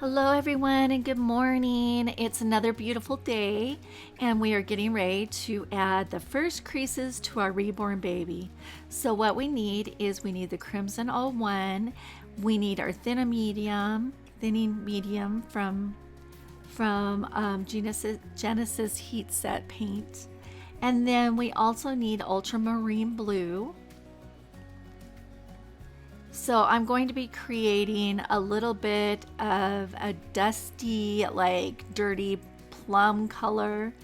Hello everyone and good morning. It's another beautiful day and we are getting ready to add the first creases to our reborn baby. So what we need is the Crimson 01, we need our thinning medium from Genesis Heat Set paint, and then we also need ultramarine blue. So I'm going to be creating a little bit of a dusty, like dirty plum color.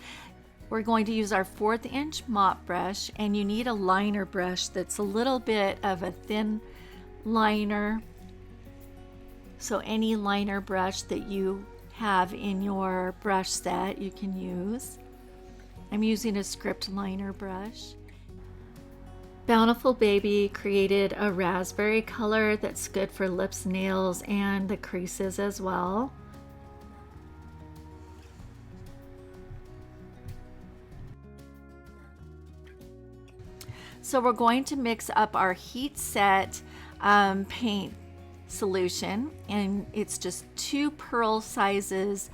We're going to use our 1/4 inch mop brush, and you need a liner brush that's a little bit of a thin liner. So any liner brush that you have in your brush set you can use. I'm using a script liner brush. Bountiful Baby created a raspberry color that's good for lips, nails, and the creases as well. So we're going to mix up our heat set paint solution, and it's just 2 pearl sizes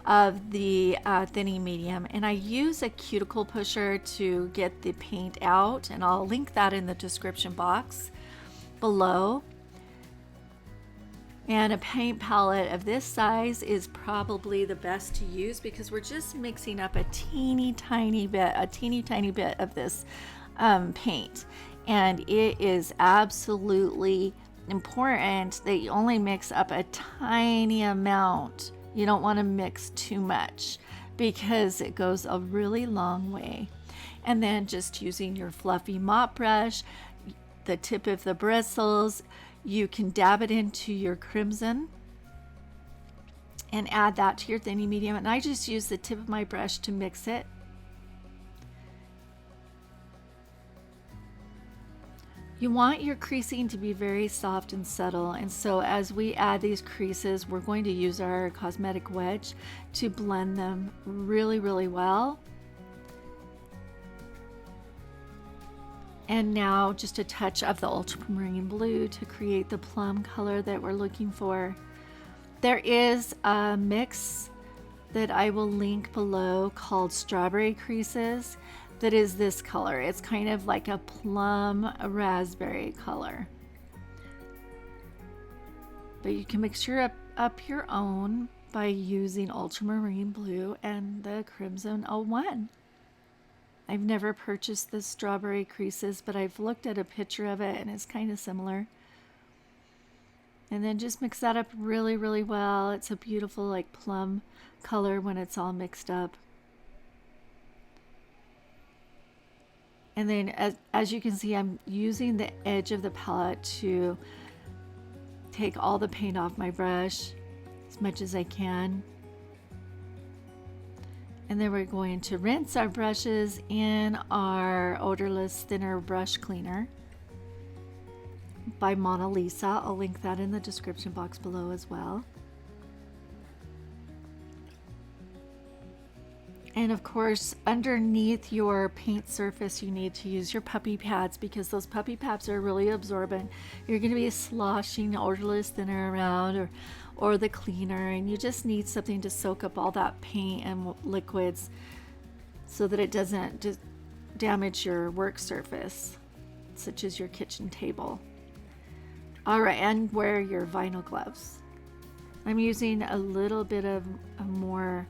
of the thinning medium, and I use a cuticle pusher to get the paint out, and I'll link that in the description box below. And a paint palette of this size is probably the best to use because we're just mixing up a teeny tiny bit of this paint, and it is absolutely important that you only mix up a tiny amount. You don't want to mix too much because it goes a really long way. And then just using your fluffy mop brush, the tip of the bristles, you can dab it into your crimson and add that to your thinning medium. And I just use the tip of my brush to mix it. You want your creasing to be very soft and subtle, and so as we add these creases, we're going to use our cosmetic wedge to blend them really, really well. And now just a touch of the ultramarine blue to create the plum color that we're looking for. There is a mix that I will link below called Strawberry Creases. That is this color. It's kind of like a plum raspberry color. But you can mix up your own by using ultramarine blue and the Crimson 01. I've never purchased the Strawberry Creases, but I've looked at a picture of it and it's kind of similar. And then just mix that up really, really well. It's a beautiful like plum color when it's all mixed up. And then as you can see, I'm using the edge of the palette to take all the paint off my brush as much as I can. And then we're going to rinse our brushes in our odorless thinner brush cleaner by Mona Lisa. I'll link that in the description box below as well. And of course, underneath your paint surface, you need to use your puppy pads because those puppy pads are really absorbent. You're going to be sloshing odorless thinner around or the cleaner, and you just need something to soak up all that paint and liquids so that it doesn't just damage your work surface, such as your kitchen table. All right, and wear your vinyl gloves. I'm using a little bit of a more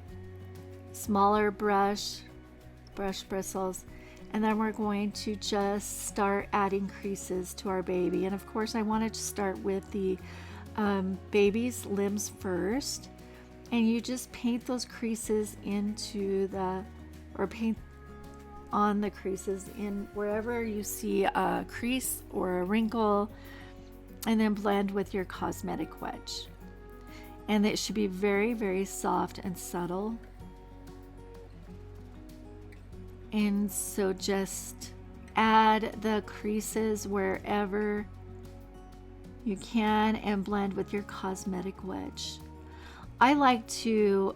smaller brush bristles, and then we're going to just start adding creases to our baby. And of course I wanted to start with the baby's limbs first, and you just paint those creases paint on the creases in wherever you see a crease or a wrinkle, and then blend with your cosmetic wedge. And it should be very, very soft and subtle. And so just add the creases wherever you can and blend with your cosmetic wedge. I like to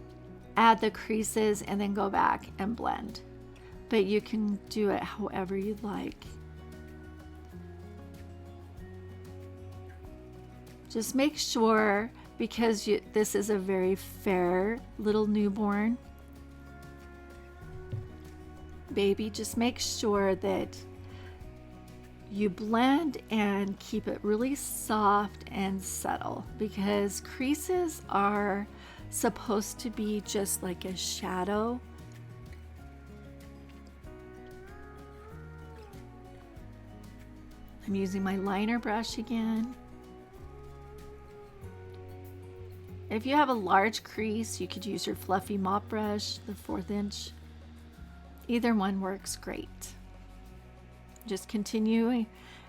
add the creases and then go back and blend, but you can do it however you'd like. Just make sure because this is a very fair little newborn baby. Just make sure that you blend and keep it really soft and subtle, because creases are supposed to be just like a shadow. I'm using my liner brush again. If you have a large crease, you could use your fluffy mop brush, the 1/4 inch. Either one works great. Just continue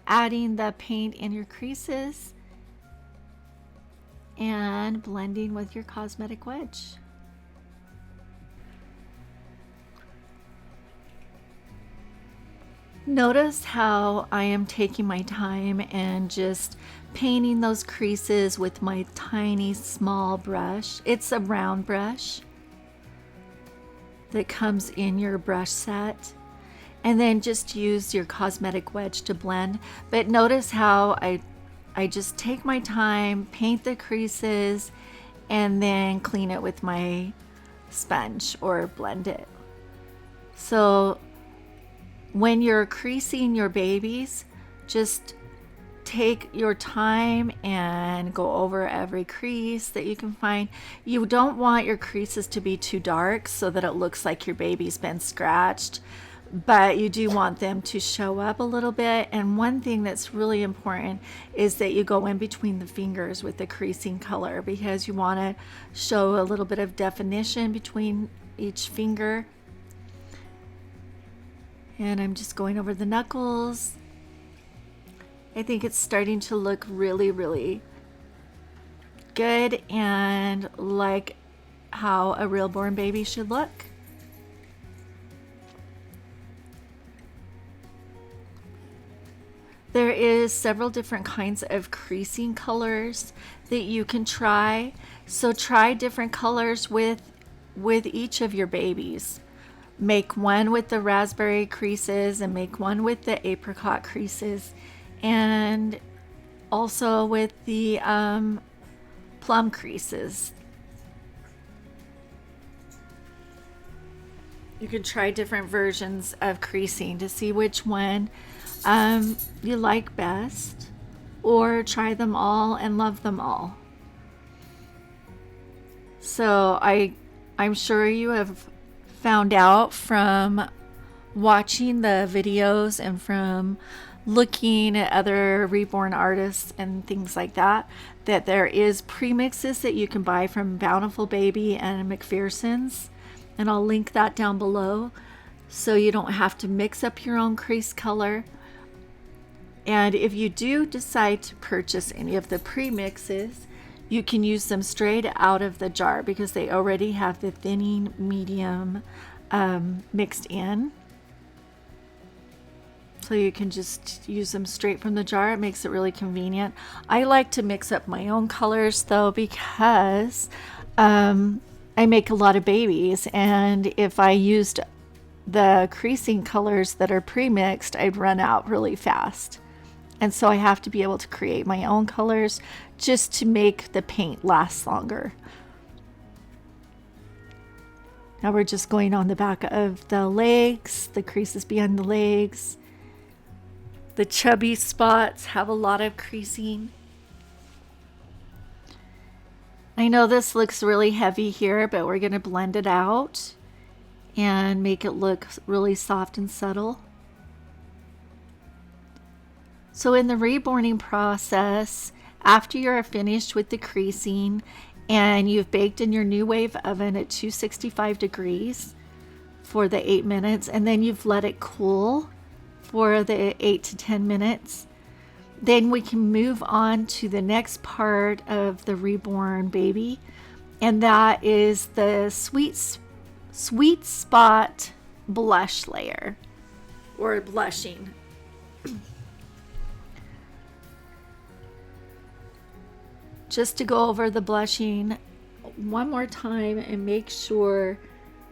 adding the paint in your creases and blending with your cosmetic wedge. Notice how I am taking my time and just painting those creases with my tiny small brush. It's a round brush that comes in your brush set. And then just use your cosmetic wedge to blend. But notice how I just take my time, paint the creases, and then clean it with my sponge or blend it. So when you're creasing your babies, just take your time and go over every crease that you can find. You don't want your creases to be too dark so that it looks like your baby's been scratched, but you do want them to show up a little bit. And one thing that's really important is that you go in between the fingers with the creasing color, because you want to show a little bit of definition between each finger. And I'm just going over the knuckles. I think it's starting to look really, really good and like how a real born baby should look. There is several different kinds of creasing colors that you can try. So try different colors with each of your babies. Make one with the raspberry creases and make one with the apricot creases, and also with the plum creases. You can try different versions of creasing to see which one you like best, or try them all and love them all. So I'm sure you have found out from watching the videos and from looking at other reborn artists and things like that, that there is premixes that you can buy from Bountiful Baby and Macphersons, and I'll link that down below so you don't have to mix up your own crease color. And if you do decide to purchase any of the premixes, you can use them straight out of the jar because they already have the thinning medium mixed in. So you can just use them straight from the jar. It makes it really convenient. I like to mix up my own colors though, because I make a lot of babies, and if I used the creasing colors that are pre-mixed, I'd run out really fast. And so I have to be able to create my own colors just to make the paint last longer. Now we're just going on the back of the legs, the creases behind the legs. The chubby spots have a lot of creasing. I know this looks really heavy here, but we're going to blend it out and make it look really soft and subtle. So in the reborning process, after you're finished with the creasing and you've baked in your Nuwave oven at 265 degrees for the 8 minutes, and then you've let it cool for the 8 to 10 minutes, then we can move on to the next part of the reborn baby, and that is the sweet spot blush layer, or blushing. Just to go over the blushing one more time and make sure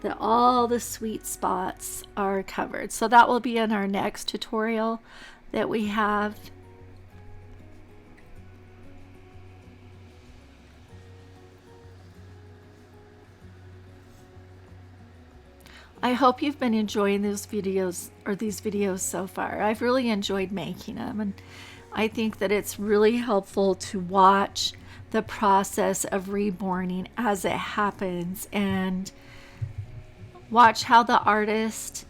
that all the sweet spots are covered. So that will be in our next tutorial that we have. I hope you've been enjoying these videos so far. I've really enjoyed making them, and I think that it's really helpful to watch the process of reborning as it happens and watch how the artist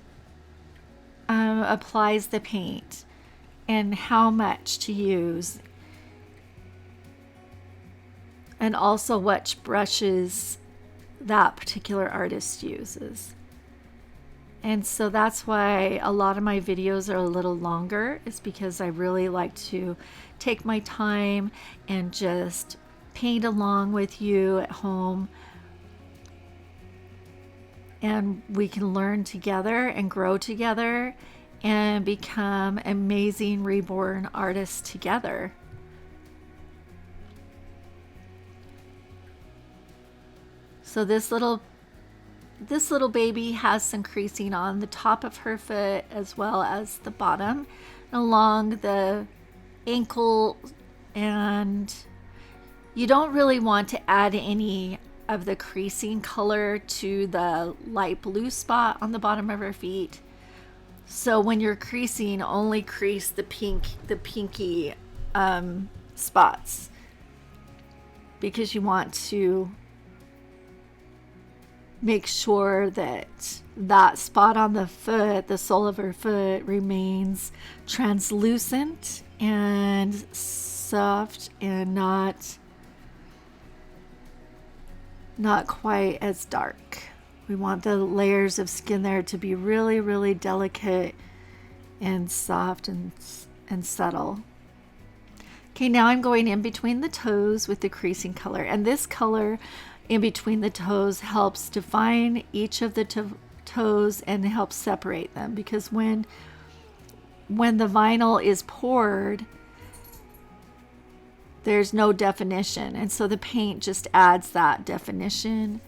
applies the paint and how much to use, and also which brushes that particular artist uses. And so that's why a lot of my videos are a little longer, is because I really like to take my time and just paint along with you at home, and we can learn together and grow together and become amazing reborn artists together. So this little baby has some creasing on the top of her foot as well as the bottom, along the ankle, and you don't really want to add any of the creasing color to the light blue spot on the bottom of her feet. So when you're creasing, only crease the pinky spots, because you want to make sure that that spot on the foot, the sole of her foot, remains translucent and soft and not quite as dark. We want the layers of skin there to be really, really delicate and soft and subtle. Okay, now I'm going in between the toes with the creasing color, and this color in between the toes helps define each of the toes and helps separate them, because when the vinyl is poured, there's no definition, and so the paint just adds that definition.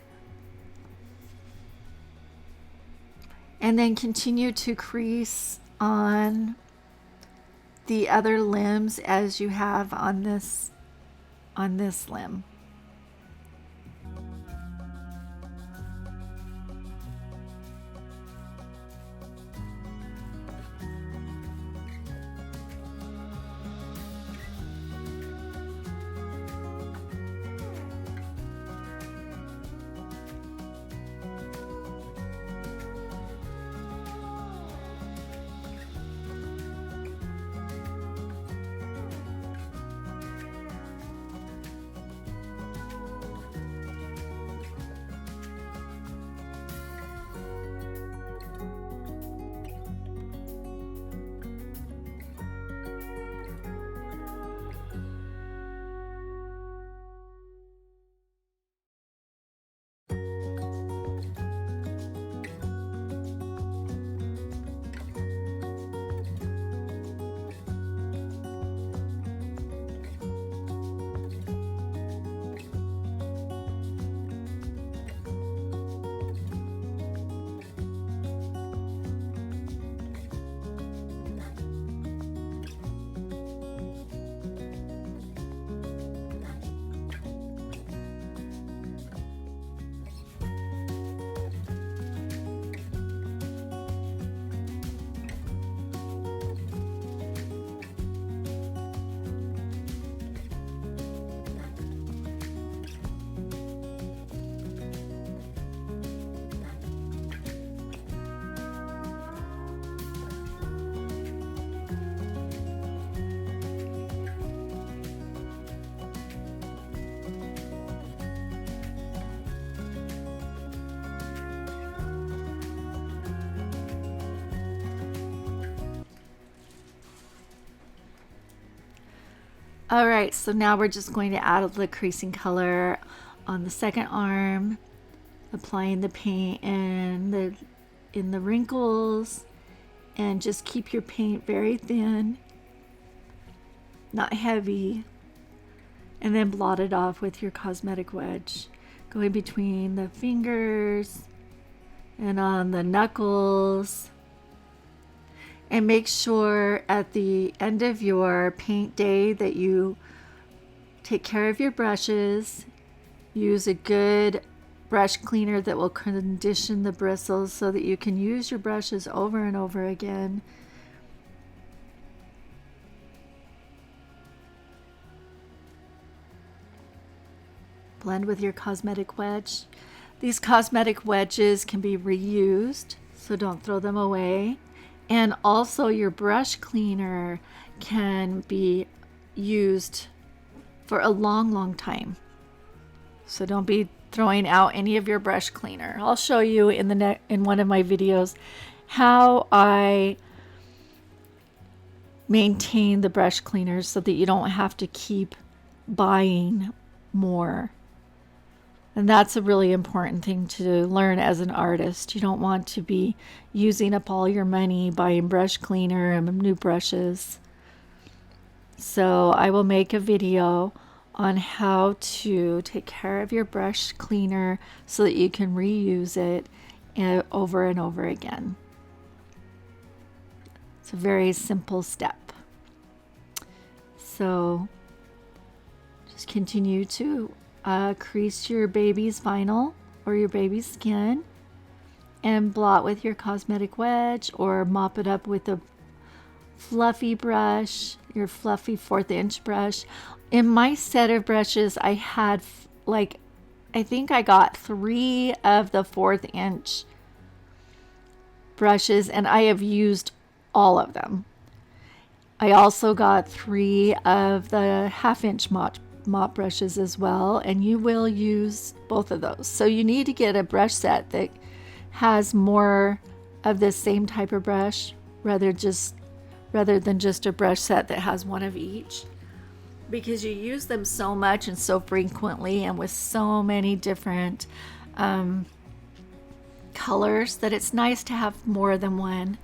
And then continue to crease on the other limbs as you have on this limb. All right, so now we're just going to add the creasing color on the second arm, applying the paint in the wrinkles, and just keep your paint very thin, not heavy, and then blot it off with your cosmetic wedge, going between the fingers and on the knuckles. And make sure at the end of your paint day that you take care of your brushes, use a good brush cleaner that will condition the bristles so that you can use your brushes over and over again. Blend with your cosmetic wedge. These cosmetic wedges can be reused, so don't throw them away. And also your brush cleaner can be used for a long, long time. So don't be throwing out any of your brush cleaner. I'll show you in one of my videos how I maintain the brush cleaners so that you don't have to keep buying more. And that's a really important thing to learn as an artist. You don't want to be using up all your money buying brush cleaner and new brushes. So I will make a video on how to take care of your brush cleaner so that you can reuse it over and over again. It's a very simple step. So just continue to crease your baby's vinyl or your baby's skin and blot with your cosmetic wedge or mop it up with a fluffy brush, your fluffy 1/4 inch brush. In my set of brushes, I had I think I got 3 of the 1/4 inch brushes and I have used all of them. I also got 3 of the 1/2 inch mop brushes as well, and you will use both of those. So you need to get a brush set that has more of the same type of brush rather than just a brush set that has one of each, because you use them so much and so frequently and with so many different colors that it's nice to have more than one.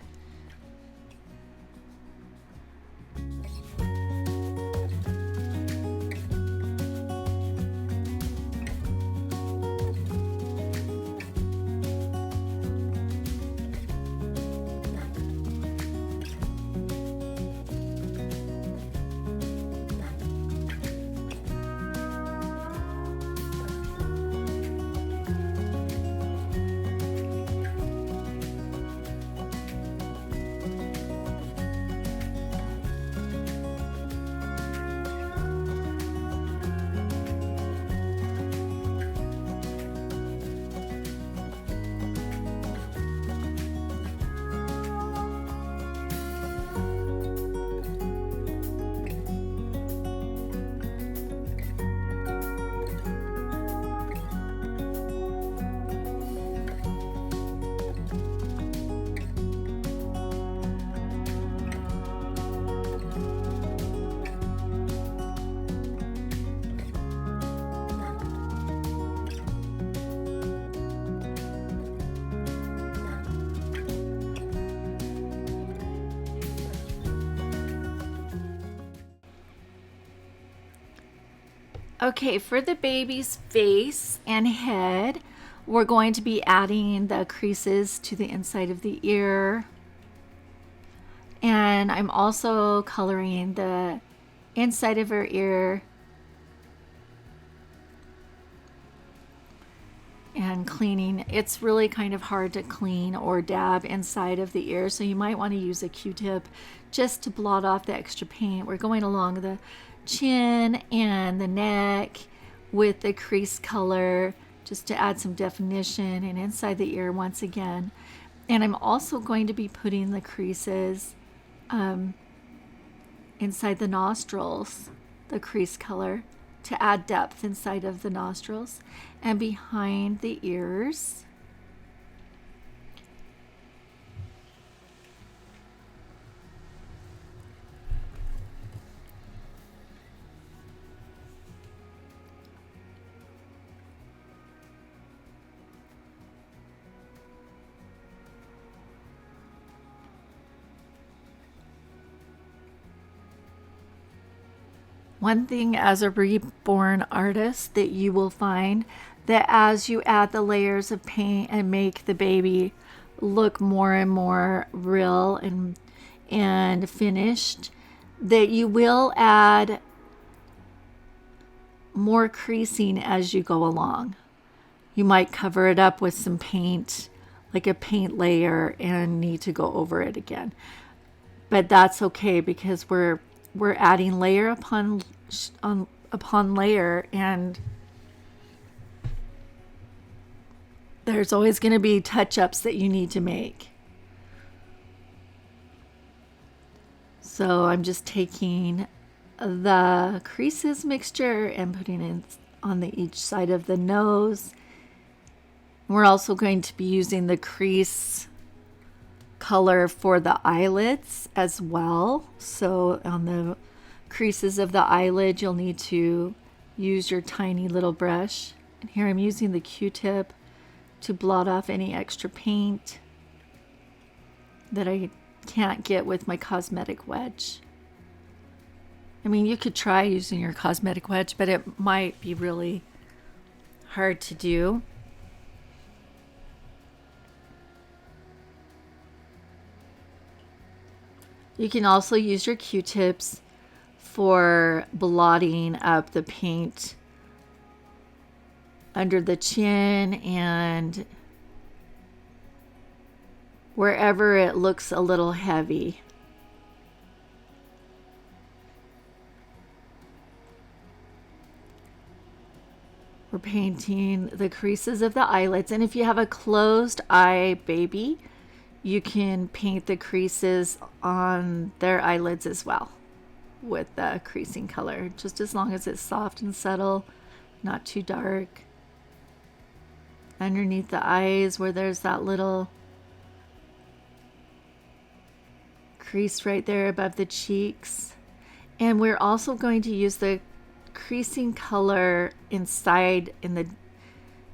Okay, for the baby's face and head, we're going to be adding the creases to the inside of the ear. And I'm also coloring the inside of her ear and cleaning. It's really kind of hard to clean or dab inside of the ear, so you might want to use a Q-tip just to blot off the extra paint. We're going along the chin and the neck with the crease color just to add some definition, and inside the ear once again. And I'm also going to be putting the creases inside the nostrils, the crease color, to add depth inside of the nostrils and behind the ears. One thing as a reborn artist that you will find that as you add the layers of paint and make the baby look more and more real and finished, that you will add more creasing as you go along. you might cover it up with some paint, like a paint layer, and need to go over it again. But that's okay because we're adding layer upon layer, and there's always going to be touch-ups that you need to make. So I'm just taking the creases mixture and putting it on each side of the nose. We're also going to be using the crease color for the eyelids as well. So on the creases of the eyelid, you'll need to use your tiny little brush. And here I'm using the Q-tip to blot off any extra paint that I can't get with my cosmetic wedge. I mean, you could try using your cosmetic wedge, but it might be really hard to do. You can also use your Q-tips for blotting up the paint under the chin and wherever it looks a little heavy. We're painting the creases of the eyelids, and if you have a closed eye baby, you can paint the creases on their eyelids as well with the creasing color, just as long as it's soft and subtle, not too dark. Underneath the eyes where there's that little crease right there above the cheeks. And we're also going to use the creasing color in the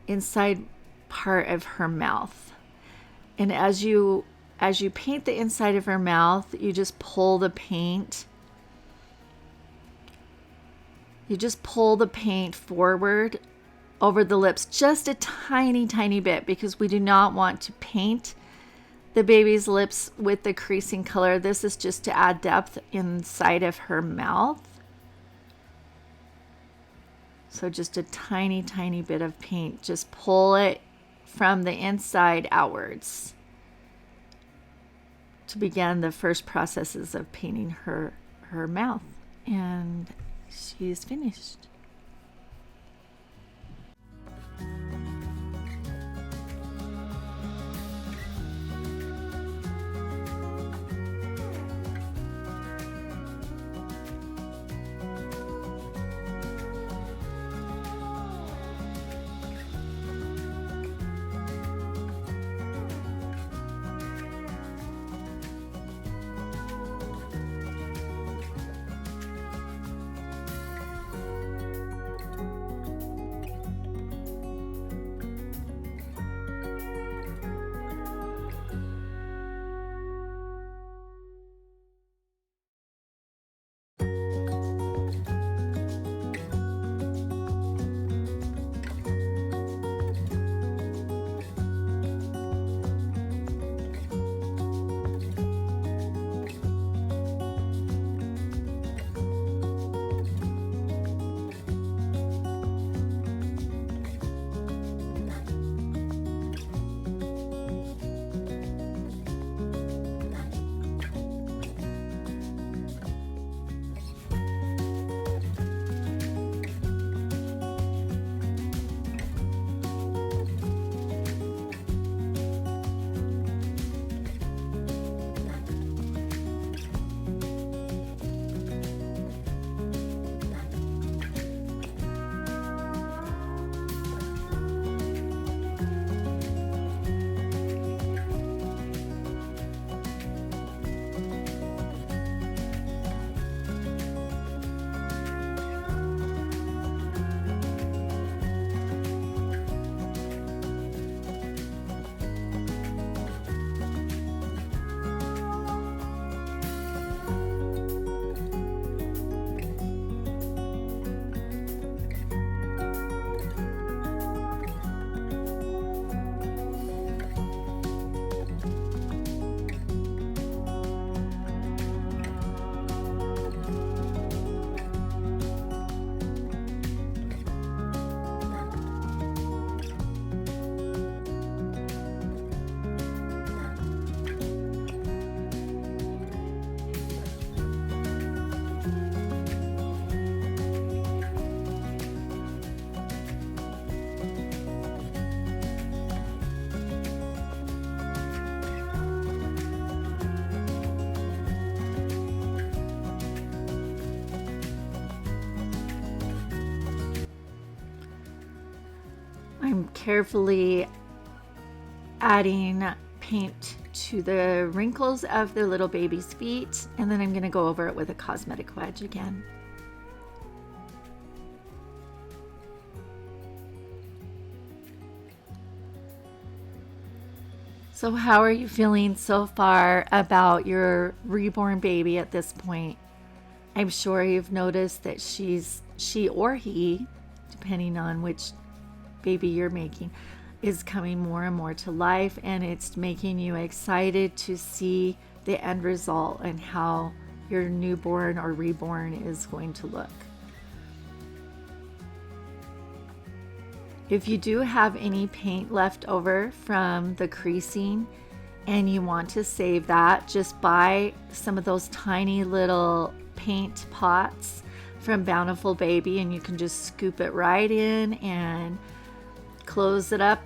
inside part of her mouth. And as you paint the inside of her mouth, you just pull the paint. You just pull the paint forward over the lips just a tiny bit, because we do not want to paint the baby's lips with the creasing color. This is just to add depth inside of her mouth. So just a tiny bit of paint. Just pull it from the inside outwards to begin the first processes of painting her mouth. And she's finished. I'm carefully adding paint to the wrinkles of the little baby's feet, and then I'm going to go over it with a cosmetic wedge again. So how are you feeling so far about your reborn baby at this point? I'm sure you've noticed that she or he, depending on which baby you're making, is coming more and more to life, and it's making you excited to see the end result and how your newborn or reborn is going to look. If you do have any paint left over from the creasing and you want to save that, just buy some of those tiny little paint pots from Bountiful Baby, and you can just scoop it right in and close it up.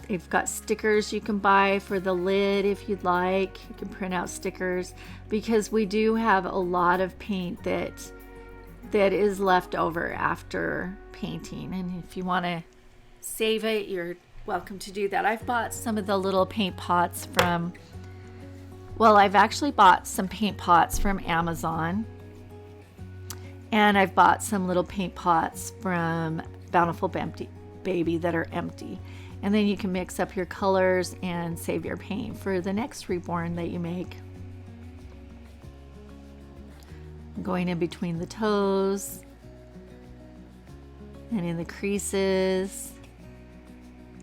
They've got stickers you can buy for the lid if you'd like. You can print out stickers, because we do have a lot of paint that is left over after painting, and if you want to save it, you're welcome to do that. I've bought some of the little paint pots from, well, I've actually bought some paint pots from Amazon, and I've bought some little paint pots from Bountiful Baby that are empty. And then you can mix up your colors and save your paint for the next reborn that you make. Going in between the toes and in the creases.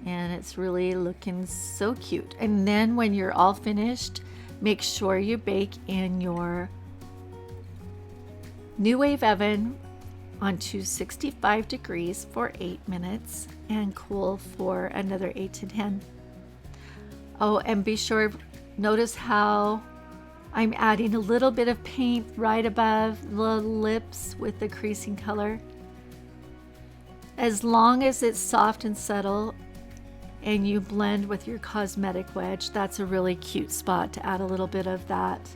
And it's really looking so cute. And then when you're all finished, make sure you bake in your Nuwave Oven on 265 degrees for 8 minutes and cool for another 8 to 10. Oh, and be sure, notice how I'm adding a little bit of paint right above the lips with the creasing color. As long as it's soft and subtle and you blend with your cosmetic wedge, that's a really cute spot to add a little bit of that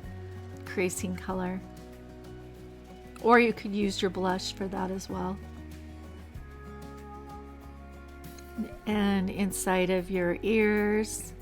creasing color. Or you could use your blush for that as well. And inside of your ears.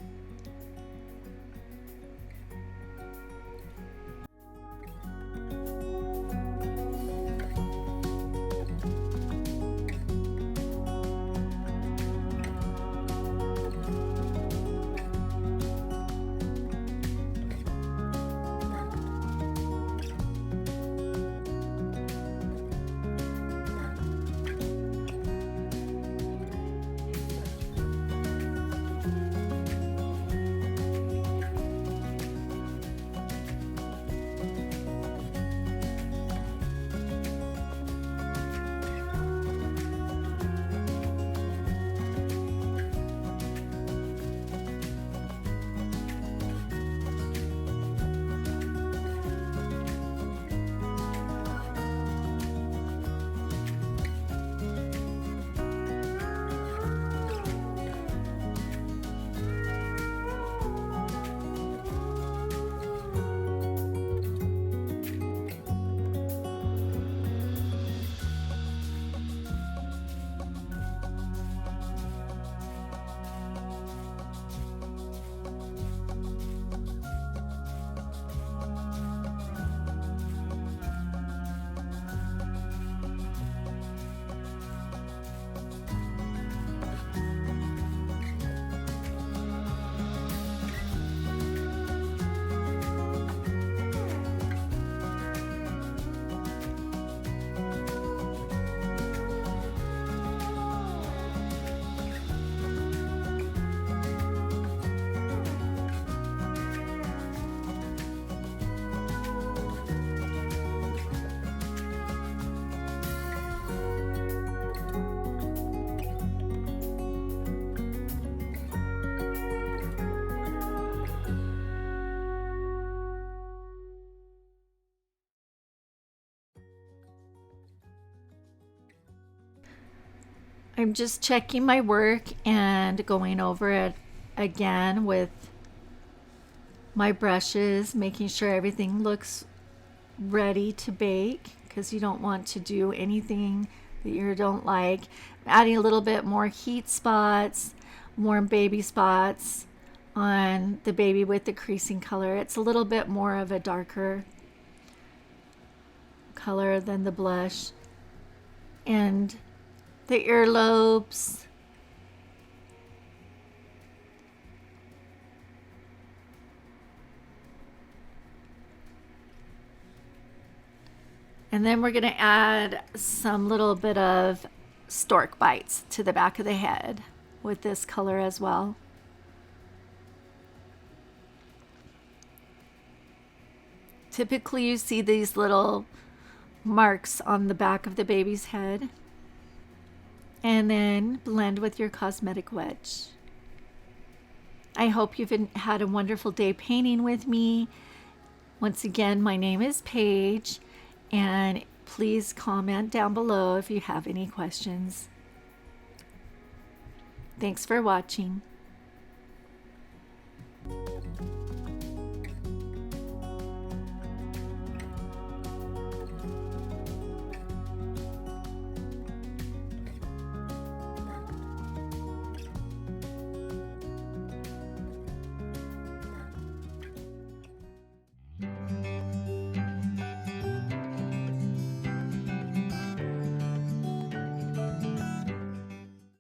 I'm just checking my work and going over it again with my brushes, making sure everything looks ready to bake, because you don't want to do anything the ear don't like. Adding a little bit more heat spots, warm baby spots on the baby with the creasing color. It's a little bit more of a darker color than the blush. And the earlobes. And then we're going to add some little bit of stork bites to the back of the head with this color as well. Typically you see these little marks on the back of the baby's head. And then blend with your cosmetic wedge. I hope you've had a wonderful day painting with me. Once again, my name is Paige, and please comment down below if you have any questions. Thanks for watching.